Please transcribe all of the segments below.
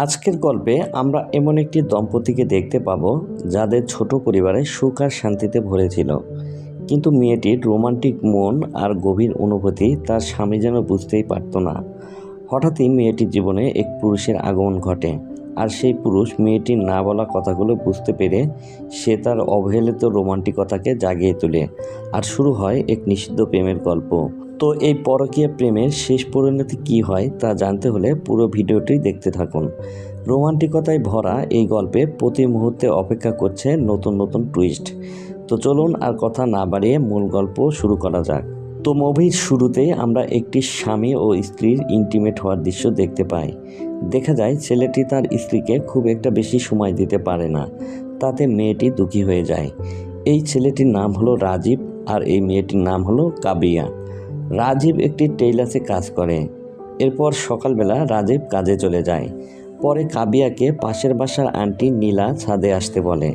আজকের গল্পে আমরা এমন একটি দম্পতিকে দেখতে পাবো যাদের ছোট পরিবারে সুখ আর শান্তিতে ভরে ছিল। কিন্তু মেয়েটির রোমান্টিক মন আর গভীর অনুভূতি তার স্বামী যেন বুঝতেই পারত না। হঠাৎই মেয়েটির জীবনে এক পুরুষের আগমন ঘটে, আর সেই পুরুষ মেয়েটির না বলা কথাগুলো বুঝতে পেরে সে তার অবহেলিত রোমান্টিকতাকে জাগিয়ে তোলে, আর শুরু হয় এক নিষিদ্ধ প্রেমের গল্প। তো এই পরকীয়া প্রেমের শেষ পরিণতি কী হয় তা জানতে হলে পুরো ভিডিওটি দেখতে থাকুন। রোমান্টিকতায় ভরা এই গল্পে প্রতি মুহূর্তে অপেক্ষা করছে নতুন নতুন টুইস্ট। তো চলুন আর কথা না বাড়িয়ে মূল গল্প শুরু করা যাক। তো মুভির শুরুতেই আমরা একটি স্বামী ও স্ত্রীর ইন্টিমেট হওয়ার দৃশ্য দেখতে পাই। দেখা যায় ছেলেটি তার স্ত্রীকে খুব একটা বেশি সময় দিতে পারে না, তাতে মেয়েটি দুঃখী হয়ে যায়। এই ছেলেটির নাম হলো রাজীব, আর এই মেয়েটির নাম হলো কাবিয়া। রাজীব একটি টেইলার্সে কাজ করে। এরপর সকালবেলা রাজীব কাজে চলে যায়। পরে কাবিয়াকে পাশের বাসার আন্টি নীলা ছাদে আসতে বলে।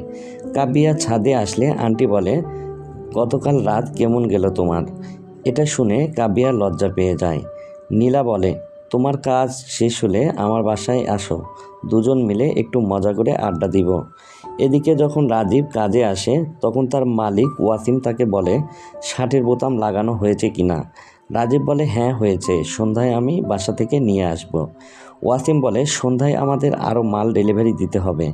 কাবিয়া ছাদে আসলে আন্টি বলে, গতকাল রাত কেমন গেল তোমার? এটা শুনে কাবিয়া লজ্জা পেয়ে যায়। নীলা বলে, তোমার কাজ শেষ হলে আমার বাসায় আসো, দুজন মিলে একটু মজা করে আড্ডা দিব। এদিকে যখন রাজীব কাজে আসে তখন তার মালিক ওয়াসিম তাকে বলে, শার্টের বোতাম লাগানো হয়েছে কিনা? রাজীব বলে, হ্যাঁ হয়েছে, সন্ধ্যায় আমি বাসা থেকে নিয়ে আসব। ওয়াসিম বলে, সন্ধ্যায় আমাদের আরও মাল ডেলিভারি দিতে হবে।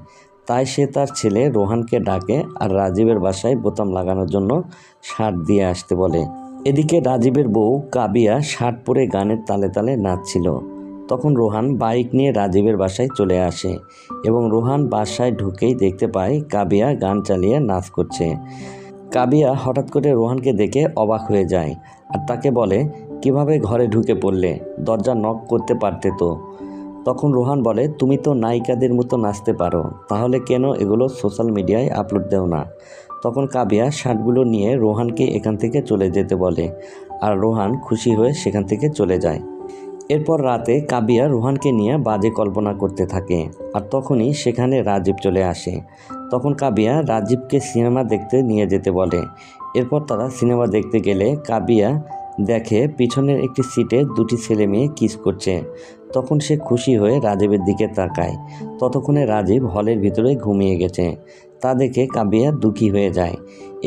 তাই সে তার ছেলে রোহানকে ডাকে আর রাজীবের বাসায় বোতাম লাগানোর জন্য শার্ট দিয়ে আসতে বলে। এদিকে রাজীবের বউ কাবিয়া শার্ট পরে গানের তালে তালে নাচছিল। তখন রোহান বাইক নিয়ে রাজীবের বাসায় চলে আসে এবং রোহান বাসায় ঢুকেই দেখতে পায় কাবিয়া গান চালিয়ে নাচ করছে। কাবিয়া হঠাৎ করে রোহানকে দেখে অবাক হয়ে যায় আর তাকে বলে, কিভাবে ঘরে ঢুকে পড়লে? দরজা নক করতে পারতে তো। তখন রোহান বলে, তুমি তো নায়িকাদের মতো নাচতে পারো, তাহলে কেন এগুলো সোশ্যাল মিডিয়ায় আপলোড দেও না? তখন কাবিয়া শার্টগুলো নিয়ে রোহানকে এখান থেকে চলে যেতে বলে, আর রোহান খুশি হয়ে সেখান থেকে চলে যায়। এরপর রাতে কাবিয়া রোহানকে নিয়ে বাজে কল্পনা করতে থাকে, আর তখনই সেখানে রাজীব চলে আসে। তখন কাবিয়া রাজীবকে সিনেমা দেখতে নিয়ে যেতে বলে। এরপর তারা সিনেমা দেখতে গেলে কাবিয়া দেখে পিছনের একটি সিটে দুটি ছেলে মেয়ে কিস করছে। তখন সে খুশি হয়ে রাজীবের দিকে তাকায়। ততক্ষণে রাজীব হলের ভিতরে ঘুমিয়ে গেছে। তা দেখে কাবিয়া দুঃখী হয়ে যায়।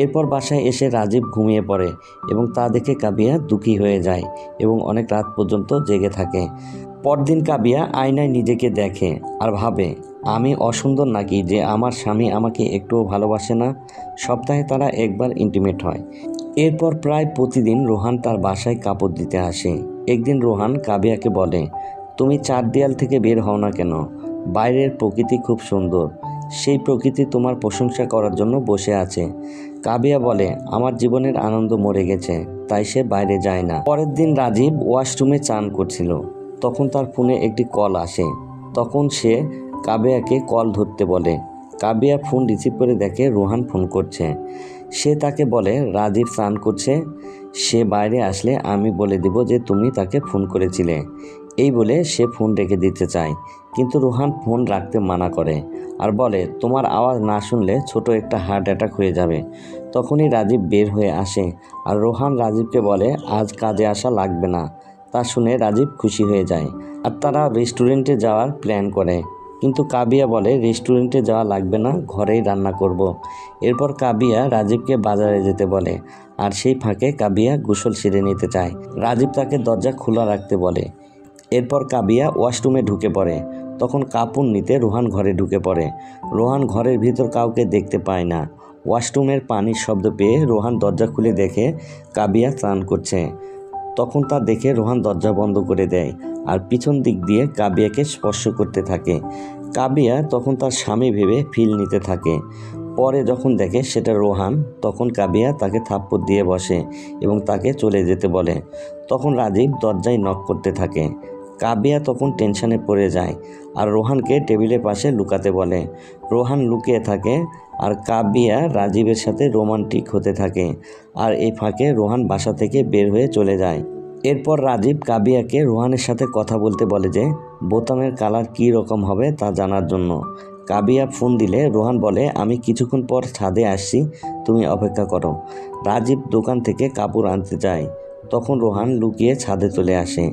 এরপর বাসায় এসে রাজীব ঘুমিয়ে পড়ে এবং তা দেখে কাবিয়া দুঃখী হয়ে যায় এবং অনেক রাত পর্যন্ত জেগে থাকে। পরদিন কাবিয়া আয়নায় নিজেকে দেখে আর ভাবে, আমি অসুন্দর নাকি যে আমার স্বামী আমাকে একটুও ভালোবাসে না? সপ্তাহে তারা একবার ইন্টিমেট হয়। এরপর প্রায় প্রতিদিন রোহান তার বাসায় কাপড় দিতে আসে। একদিন রোহান কাবিয়াকে বলে, তুমি চার দেয়াল থেকে বের হও না কেন? বাইরের প্রকৃতি খুব সুন্দর, সেই প্রকৃতি তোমার প্রশংসা করার জন্য বসে আছে। কাবিয়া বলে, আমার জীবনের আনন্দ মরে গেছে, তাই সে বাইরে যায় না। পরের দিন রাজীব ওয়াশরুমে চান করছিল। তখন তার ফোনে একটি কল আসে। তখন সে কাবিয়াকে কল ধরতে বলে। কাবিয়া ফোন রিসিভ করে দেখে রোহান ফোন করছে। সে তাকে বলে, রাজীব স্নান করছে, সে বাইরে আসলে আমি বলে দিব যে তুমি তাকে ফোন করেছিলে। এই বলে সে ফোন রেখে দিতে চায়, কিন্তু রোহান ফোন রাখতে মানা করে আর বলে, তোমার আওয়াজ না শুনলে ছোট একটা হার্ট অ্যাটাক হয়ে যাবে। তখনই রাজীব বের হয়ে আসে আর রোহান রাজীবকে বলে, আজ কাজে আসা লাগবে না। তা শুনে রাজীব খুশি হয়ে যায় আর তারা রেস্টুরেন্টে যাওয়ার প্ল্যান করে। কিন্তু কাবিয়া বলে, রেস্টুরেন্টে যাওয়া লাগবে না, ঘরেই রান্না করব। এরপর কাবিয়া রাজীবকে বাজারে যেতে বলে, আর সেই ফাঁকে কাবিয়া গোসল সেরে নিতে চায়। রাজীব তাকে দরজা খোলা রাখতে বলে। এরপর কাবিয়া ওয়াশরুমে ঢুকে পড়ে। তখন কাপড় নিতে রোহান ঘরে ঢুকে পড়ে। রোহান ঘরের ভিতর কাউকে দেখতে পায় না। ওয়াশরুমের পানির শব্দ পেয়ে রোহান দরজা খুলে দেখে কাবিয়া স্নান করছে। তখন তা দেখে রোহান দরজা বন্ধ করে দেয় আর পিছন দিক দিয়ে কাবিয়াকে স্পর্শ করতে থাকে। কাবিয়া তখন তার স্বামী ভেবে ফিল নিতে থাকে। পরে যখন দেখে সেটা রোহান, তখন কাবিয়া তাকে থাপ্পড় দিয়ে বসে এবং তাকে চলে যেতে বলে। তখন রাজীব দরজায় নক করতে থাকে। কাবিয়া তখন টেনশনে পড়ে যায় আর রোহানকে টেবিলের পাশে লুকাতে বলে। রোহান লুকিয়ে থাকে আর কাবিয়া রাজীবের সাথে রোমান্টিক হতে থাকে। আর এই ফাঁকে রোহান বাসা থেকে বের হয়ে চলে যায়। এরপর রাজীব কাবিয়াকে রোহানের সাথে কথা বলতে বলে যে বোতামের কালার কী রকম হবে তা জানার জন্য। কাবিয়া ফোন দিলে রোহান বলে, আমি কিছুক্ষণ পর ছাদে আসছি, তুমি অপেক্ষা করো। রাজীব দোকান থেকে কাপড় আনতে যায়। তখন রোহান লুকিয়ে ছাদে চলে আসে।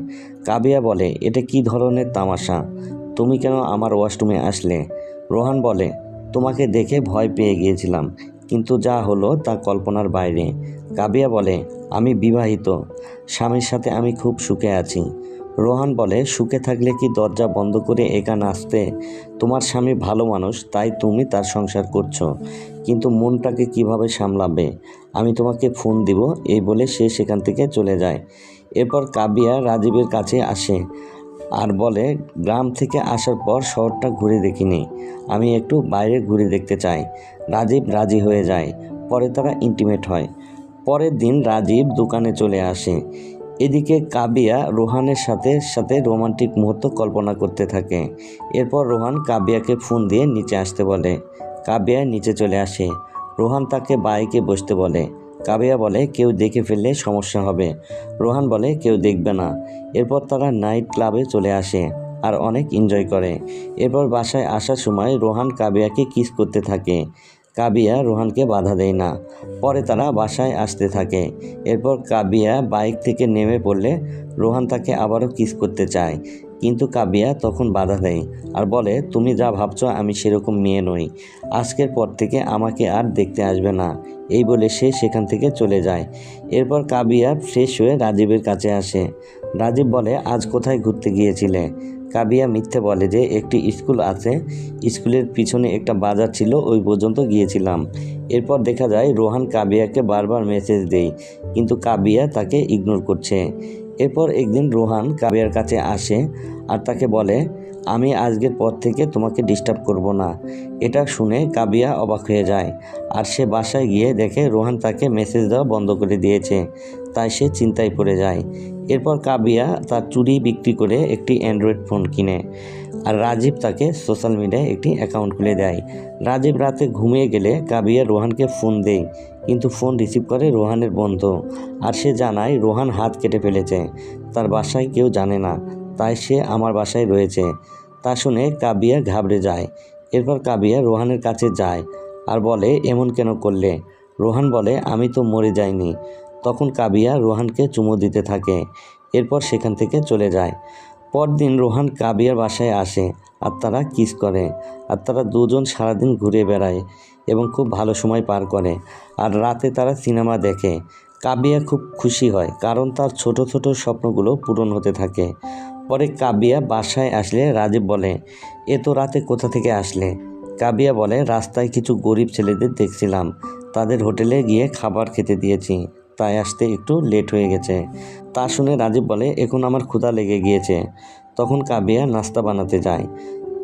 কাবিয়া বলে, এটা কী ধরনের তামাশা? তুমি কেন আমার ওয়াশরুমে আসলে? রোহান বলে, তোমাকে দেখে ভয় পেয়ে গিয়েছিলাম, কিন্তু যা হলো তা কল্পনার বাইরে। কাবিয়া বলে, আমি বিবাহিত, স্বামীর সাথে আমি খুব সুখে আছি। রোহান বলে, সুখে থাকলে কি দরজা বন্ধ করে একা নাচতে? তোমার স্বামী ভালো মানুষ, তাই তুমি তার সংসার করছো, কিন্তু মনটাকে কিভাবে সামলাবে? আমি তোমাকে ফোন দিব। এই বলে সে সেখান থেকে চলে যায়। এরপর কাবিয়া রাজীবের কাছে আসে আর বলে, গ্রাম থেকে আসার পর শহরটা ঘুরে দেখিনি, আমি একটু বাইরে ঘুরে দেখতে চাই। রাজীব রাজি হয়ে যায়। পরে তারা ইন্টিমেট হয়। পরের দিন রাজীব দোকানে চলে আসে। এদিকে কাবিয়া রোহানের সাথে সাথে রোমান্টিক মুহূর্ত কল্পনা করতে থাকে। এরপর রোহান কাবিয়াকে ফোন দিয়ে নিচে আসতে বলে। কাবিয়া নিচে চলে আসে। রোহান তাকে বাইকে বসতে বলে। কাবিয়া বলে, কেউ দেখে ফেললে সমস্যা হবে। রোহান বলে, কেউ দেখবে না। এরপর তারা নাইট ক্লাবে চলে আসে আর অনেক এনজয় করে। এরপর বাসায় আসার সময় রোহান কাবিয়াকে কিস করতে থাকে। কাবিয়া রোহানকে বাধা দেয় না। পরে তারা বাসায় আসতে থাকে। এরপর কাবিয়া বাইক থেকে নেমে পড়লে রোহান তাকে আবারও কিস করতে চায়, কিন্তু কাবিয়া তখন বাধা দেয় আর বলে, তুমি যা ভাবছো আমি সেরকম মেয়ে নই, আজকের পর থেকে আমাকে আর দেখতে আসবে না। এই বলে সে সেখান থেকে চলে যায়। এরপর কাবিয়া ফ্রেশ হয়ে রাজীবের কাছে আসে। রাজীব বলে, আজ কোথায় ঘুরতে গিয়েছিলে? কাবিয়া মিথ্যে বলে যে একটি স্কুল আছে, স্কুলের পিছনে একটা বাজার ছিল, ওই পর্যন্ত গিয়েছিলাম। এরপর দেখা যায় রোহান কাবিয়াকে বারবার মেসেজ দেয়, কিন্তু কাবিয়া তাকে ইগনোর করছে। এরপর একদিন রোহান কাবিয়ার কাছে আসে আর তাকে বলে, আমি আজকের পর থেকে তোমাকে ডিস্টার্ব করব না। এটা শুনে কাবিয়া অবাক হয়ে যায় আর সে বাসায় গিয়ে দেখে রোহান তাকে মেসেজ দেওয়া বন্ধ করে দিয়েছে। তাই সে চিন্তায় পড়ে যায়। এরপর কাবিয়া তার চুড়ি বিক্রি করে একটি অ্যান্ড্রয়েড ফোন কিনে আর রাজীব তাকে সোশ্যাল মিডিয়ায় একটি অ্যাকাউন্ট খুলে দেয়। রাজীব রাতে ঘুমিয়ে গেলে কাবিয়া রোহানকে ফোন দেয়, কিন্তু ফোন রিসিভ করে রোহানের বন্ধু আর সে জানায় রোহান হাত কেটে ফেলেছে। তার বাসায় কেউ জানে না, তাই সে আমার বাসায় রয়েছে। তা শুনে কাবিয়া ঘাবড়ে যায়। এরপর কাবিয়া রোহানের কাছে যায় আর বলে, এমন কেন করলে? রোহান বলে, আমি তো মরে যাইনি। তখন কাবিয়া রোহানকে চুমু দিতে থাকে। এরপর সেখান থেকে চলে যায়। পরদিন রোহান কাবিয়ার বাসায় আসে আর তারা কিস করে আর তারা দুজন সারাদিন ঘুরে বেড়ায় এবং খুব ভালো সময় পার করে আর রাতে তারা সিনেমা দেখে। কাবিয়া খুব খুশি হয়, কারণ তার ছোট ছোট স্বপ্নগুলো পূরণ হতে থাকে। পরে কাবিয়া বাসায় আসলে রাজীব বলে, এত রাতে কোথা থেকে আসলে? কাবিয়া বলে, রাস্তায় কিছু গরিব ছেলেদের দেখছিলাম, তাদের হোটেলে গিয়ে খাবার খেতে দিয়েছি, তাই আসতে একটু লেট হয়ে গেছে। তা শুনে রাজীব বলে, এখন আমার ক্ষুধা লেগে গিয়েছে। তখন কাবিয়া নাস্তা বানাতে যায়।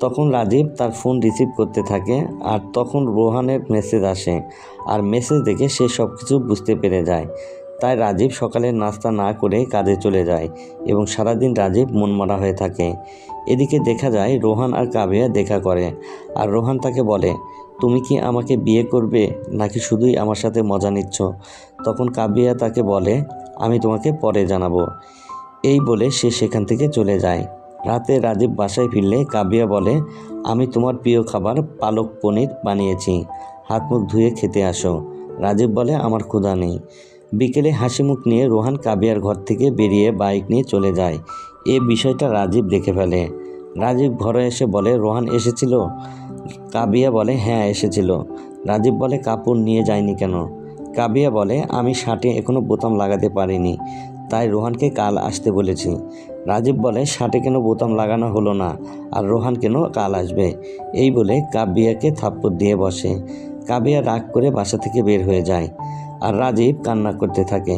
তখন রাজীব তার ফোন রিসিভ করতে থাকে আর তখন রোহানের মেসেজ আসে আর মেসেজ দেখে সে সব কিছু বুঝতে পেরে যায়। তাই রাজীব সকালের নাস্তা না করে কাজে চলে যায় এবং সারাদিন রাজীব মনমরা হয়ে থাকে। এদিকে দেখা যায় রোহান আর কাবিয়া দেখা করে আর রোহান তাকে বলে, তুমি কি আমাকে বিয়ে করবে নাকি শুধুই আমার সাথে মজা নিচ্ছ? তখন কাবিয়া তাকে বলে, আমি তোমাকে পরে জানাবো। এই বলে সে সেখান থেকে চলে যায়। রাতে রাজীব বাসায় ফিরলে কাবিয়া বলে, আমি তোমার প্রিয় খাবার পালক পনির বানিয়েছি, হাত মুখ ধুয়ে খেতে আসো। রাজীব বলে, আমার ক্ষুধা নেই। বিকেলে হাসিমুখ নিয়ে রোহান কাবিয়ার ঘর থেকে বেরিয়ে বাইক নিয়ে চলে যায়। এই বিষয়টা রাজীব দেখে ফেলে। রাজীব ঘরে এসে বলে, রোহান এসেছিল? কাবিয়া বলে, হ্যাঁ এসেছিল। রাজীব বলে, কাপড় নিয়ে যায়নি কেন? কাবিয়া বলে, আমি শার্টে এখনও বোতাম লাগাতে পারিনি, তাই রোহানকে কাল আসতে বলেছি। রাজীব বলে, শার্টে কেন বোতাম লাগানো হলো না আর রোহান কেন কাল আসবে? এই বলে কাবিয়াকে থাপ্পড় দিয়ে বসে। কাবিয়া রাগ করে বাসা থেকে বের হয়ে যায় আর রাজীব কান্না করতে থাকে।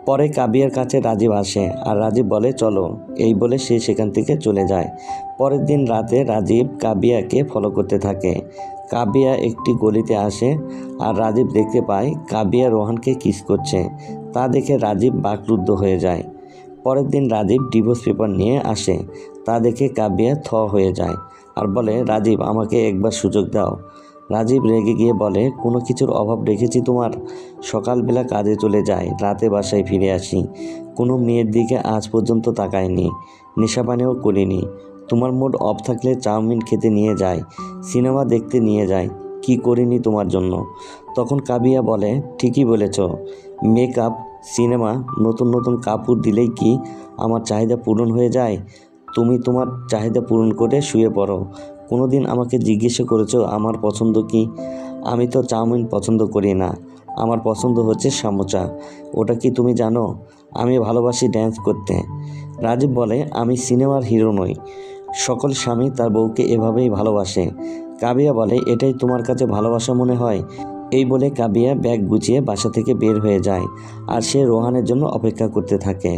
পরে কাবিয়ার কাছে রাজীব আসে আর রাজীব বলে, চলো। এই বলে সে সেখান থেকে চলে যায়। পরের দিন রাতে রাজীব কাবিয়াকে ফলো করতে থাকে। কাবিয়া একটি গলিতে আসে আর রাজীব দেখতে পায় কাবিয়া রোহানকে কিস করছে। তা দেখে রাজীব বাকরুদ্ধ হয়ে যায়। পরের দিন রাজীব ডিভোর্স পেপার নিয়ে আসে। তা দেখে কাবিয়া হয়ে যায় আর বলে, রাজীব আমাকে একবার সুযোগ দাও। রাজীব রেগে গিয়ে বলে, কোনো কিছুর অভাব রেখেছি তোমার? সকালবেলা কাজে চলে যায়, রাতে বাসায় ফিরে আসি, কোনো মেয়ের দিকে আজ পর্যন্ত তাকায়নি, নেশাপানিও করিনি। তোমার মুড অফ থাকলে চাউমিন খেতে নিয়ে যায়, সিনেমা দেখতে নিয়ে যায়, কি করিনি তোমার জন্য? তখন কাবিয়া বলে, ঠিকই বলেছ, মেকআপ, সিনেমা, নতুন নতুন কাপড় দিলেই কি আমার চাহিদা পূরণ হয়ে যায়? তুমি তোমার চাহিদা পূরণ করে শুয়ে পড়ো। কোনো দিন আমাকে জিজ্ঞেস করেছো আমার পছন্দ কি? আমি তো চাউমিন পছন্দ করি না, আমার পছন্দ হচ্ছে সমোসা। ওটা কি তুমি জানো? আমি ভালোবাসি ড্যান্স করতে। রাজীব বলে, আমি সিনেমার হিরো নই। সকল স্বামী তার বউকে এভাবেই ভালোবাসে। কাবিয়া বলে, এটাই তোমার কাছে ভালোবাসা মনে হয়? এই বলে কাবিয়া ব্যাগ গুছিয়ে বাসা থেকে বের হয়ে যায় আর সে রোহানের জন্য অপেক্ষা করতে থাকে।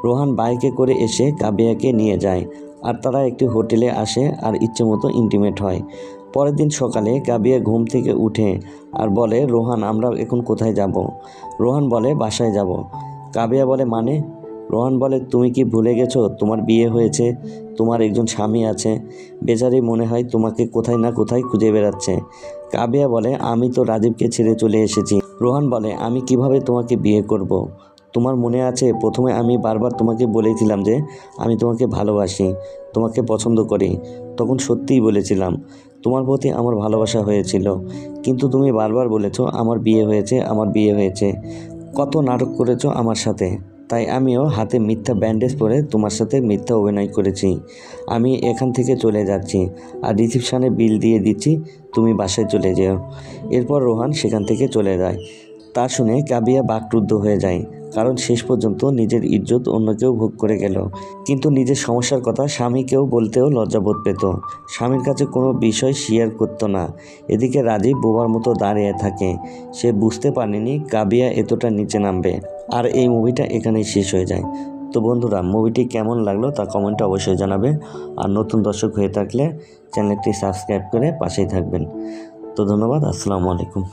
রোহান বাইকে করে এসে কাবিয়াকে নিয়ে যায় আর তারা একটি হোটেলে আসে আর ইচ্ছেমতো ইন্টিমেট হয়। পরের দিন সকালে কাবিয়া ঘুম থেকে উঠে আর বলে, রোহান আমরা এখন কোথায় যাব? রোহান বলে, বাসায় যাব। কাবিয়া বলে, মানে? রোহান বলে, তুমি কি ভুলে গেছো তোমার বিয়ে হয়েছে, তোমার একজন স্বামী আছে? বেচারি মনে হয় তোমাকে কোথায় না কোথায় খুঁজে বেড়াচ্ছে। কাবিয়া বলে, আমি তো রাজীবকে ছেড়ে চলে এসেছি। রোহান বলে, আমি কিভাবে তোমাকে বিয়ে করব? তোমার মনে আছে প্রথমে আমি বারবার তোমাকে বলেছিলাম যে আমি তোমাকে ভালোবাসি, তোমাকে পছন্দ করি। তখন সত্যিই বলেছিলাম, তোমার প্রতি আমার ভালোবাসা হয়েছিল, কিন্তু তুমি বারবার বলেছো আমার বিয়ে হয়েছে, আমার বিয়ে হয়েছে। কত নাটক করেছো আমার সাথে, তাই আমিও হাতে মিথ্যা ব্যান্ডেজ পরে তোমার সাথে মিথ্যা অভিনয় করেছি। আমি এখান থেকে চলে যাচ্ছি আর রিসিপশানে বিল দিয়ে দিচ্ছি, তুমি বাসায় চলে যেও। এরপর রোহান সেখান থেকে চলে যায়। তা শুনে কাবিয়া বাকরুদ্ধ হয়ে যায়, কারণ শেষ পর্যন্ত নিজের ইজ্জত অন্য কেউ ভোগ করে গেল। কিন্তু নিজের সমস্যার কথা স্বামীকেও বলতেও লজ্জাবোধ পেত। স্বামীর কাছে কোনো বিষয় শেয়ার করতো না। এদিকে রাজীব বোবার মতো দাঁড়িয়ে থাকে। সে বুঝতে পারেনি কাবিয়া এতটা নিচে নামবে। আর এই মুভিটা এখানেই শেষ হয়ে যায়। তো বন্ধুরা, মুভিটি কেমন লাগলো তা কমেন্টে অবশ্যই জানাবে। আর নতুন দর্শক হয়ে থাকলে চ্যানেলটি সাবস্ক্রাইব করে পাশেই থাকবেন। তো ধন্যবাদ। আসসালামু আলাইকুম।